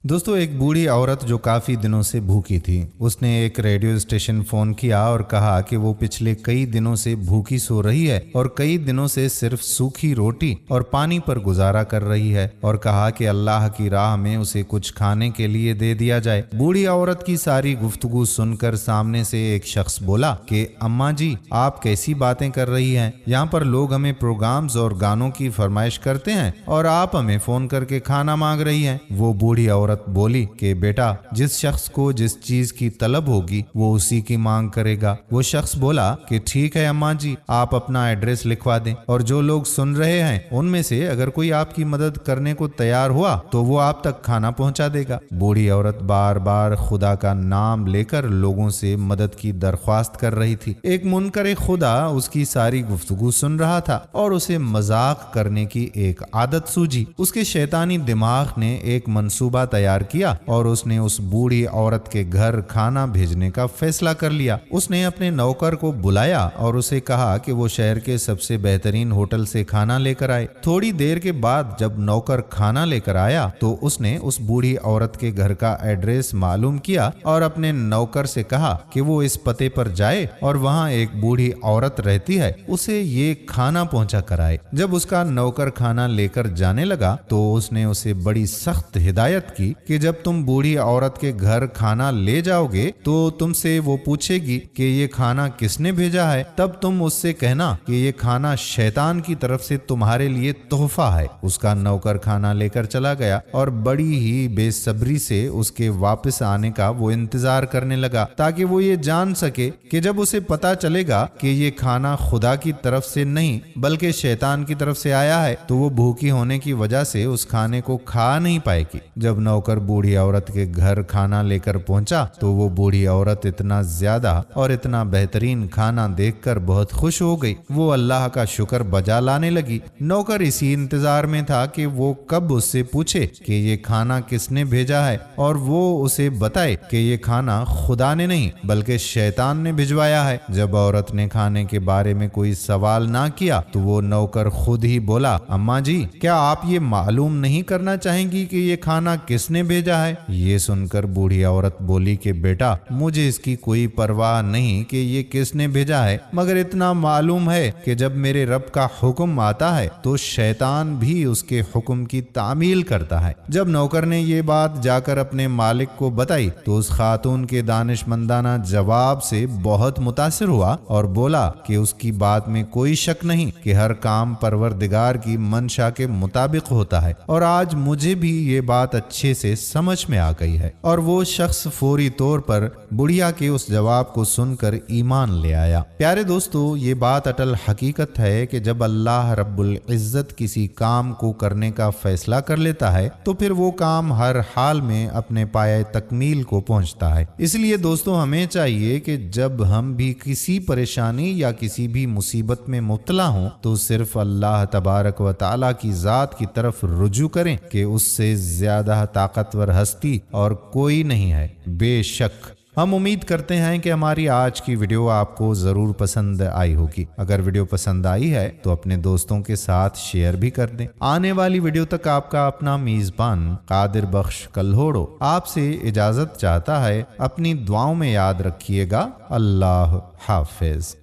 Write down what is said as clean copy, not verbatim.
दोस्तों, एक बूढ़ी औरत जो काफ़ी दिनों से भूखी थी, उसने एक रेडियो स्टेशन फ़ोन किया और कहा कि वो पिछले कई दिनों से भूखी सो रही है और कई दिनों से सिर्फ सूखी रोटी और पानी पर गुजारा कर रही है, और कहा कि अल्लाह की राह में उसे कुछ खाने के लिए दे दिया जाए। बूढ़ी औरत की सारी गुफ्तगू सुनकर सामने से एक शख्स बोला कि अम्मा जी, आप कैसी बातें कर रही हैं? यहाँ पर लोग हमें प्रोग्राम्स और गानों की फरमाइश करते हैं और आप हमें फ़ोन करके खाना मांग रही हैं। वो बूढ़ी औरत बोली कि बेटा, जिस शख्स को जिस चीज की तलब होगी वो उसी की मांग करेगा। वो शख्स बोला कि ठीक है अम्मा जी, आप अपना एड्रेस लिखवा दें और जो लोग सुन रहे हैं उनमें से अगर कोई आपकी मदद करने को तैयार हुआ तो वो आप तक खाना पहुंचा देगा। बूढ़ी औरत बार बार खुदा का नाम लेकर लोगों से मदद की दरख्वास्त कर रही थी। एक मुनकर खुदा उसकी सारी गुफ्तगू सुन रहा था और उसे मजाक करने की एक आदत सूझी। उसके शैतानी दिमाग ने एक मंसूबा तैयार किया और उसने उस बूढ़ी औरत के घर खाना भेजने का फैसला कर लिया। उसने अपने नौकर को बुलाया और उसे कहा कि वो शहर के सबसे बेहतरीन होटल से खाना लेकर आए। थोड़ी देर के बाद जब नौकर खाना लेकर आया तो उसने उस बूढ़ी औरत के घर का एड्रेस मालूम किया और अपने नौकर से कहा कि वो इस पते पर जाए और वहाँ एक बूढ़ी औरत रहती है, उसे ये खाना पहुंचा कर आए। जब उसका नौकर खाना लेकर जाने लगा तो उसने उसे बड़ी सख्त हिदायत की कि जब तुम बूढ़ी औरत के घर खाना ले जाओगे तो तुमसे वो पूछेगी कि ये खाना किसने भेजा है। तब तुम उससे कहना कि ये खाना शैतान की तरफ से तुम्हारे लिए तोहफा है। उसका नौकर खाना लेकर चला गया और बड़ी ही बेसब्री से उसके वापस आने का वो इंतजार करने लगा ताकि वो ये जान सके कि जब उसे पता चलेगा कि ये खाना खुदा की तरफ से नहीं बल्कि शैतान की तरफ से आया है तो वो भूखी होने की वजह से उस खाने को खा नहीं पाएगी। जब नौकर बूढ़ी औरत के घर खाना लेकर पहुंचा तो वो बूढ़ी औरत इतना ज्यादा और इतना बेहतरीन खाना देखकर बहुत खुश हो गई। वो अल्लाह का शुक्र बजा लाने लगी। नौकर इसी इंतजार में था कि वो कब उससे पूछे कि ये खाना किसने भेजा है और वो उसे बताए कि ये खाना खुदा ने नहीं बल्कि शैतान ने भिजवाया है। जब औरत ने खाने के बारे में कोई सवाल ना किया तो वो नौकर खुद ही बोला, अम्मा जी, क्या आप ये मालूम नहीं करना चाहेंगी कि ये खाना किसने भेजा है? ये सुनकर बूढ़ी औरत बोली कि बेटा, मुझे इसकी कोई परवाह नहीं कि ये किसने भेजा है, मगर इतना मालूम है कि जब मेरे रब का हुक्म आता है तो शैतान भी उसके हुक्म की तामील करता है। जब नौकर ने ये बात जाकर अपने मालिक को बताई तो उस खातून के दानिशमंदाना जवाब से बहुत मुतासिर हुआ और बोला कि उसकी बात में कोई शक नहीं कि हर काम परवरदिगार की मंशा के मुताबिक होता है और आज मुझे भी ये बात अच्छे से समझ में आ गई है। और वो शख्स फौरी तौर पर बुढ़िया के उस जवाब को सुनकर ईमान ले आया। प्यारे दोस्तों, ये बात अटल हकीकत है कि जब अल्लाह रब्बुल इज्जत किसी काम को करने का फैसला कर लेता है तो फिर वो काम हर हाल में अपने पाए तकमील को पहुंचता है। इसलिए दोस्तों, हमें चाहिए कि जब हम भी किसी परेशानी या किसी भी मुसीबत में मुब्तला हों तो सिर्फ अल्लाह तबारक व तआला की जात की तरफ रुजू करें कि उससे ज्यादा ताकतवर हस्ती और कोई नहीं है। बेशक हम उम्मीद करते हैं कि हमारी आज की वीडियो आपको ज़रूर पसंद आई होगी। अगर वीडियो पसंद आई है तो अपने दोस्तों के साथ शेयर भी कर दें। आने वाली वीडियो तक आपका अपना मेज़बान कादिर बख्श कल्होड़ो आपसे इजाज़त चाहता है। अपनी दुआओं में याद रखिएगा। अल्लाह हाफिज।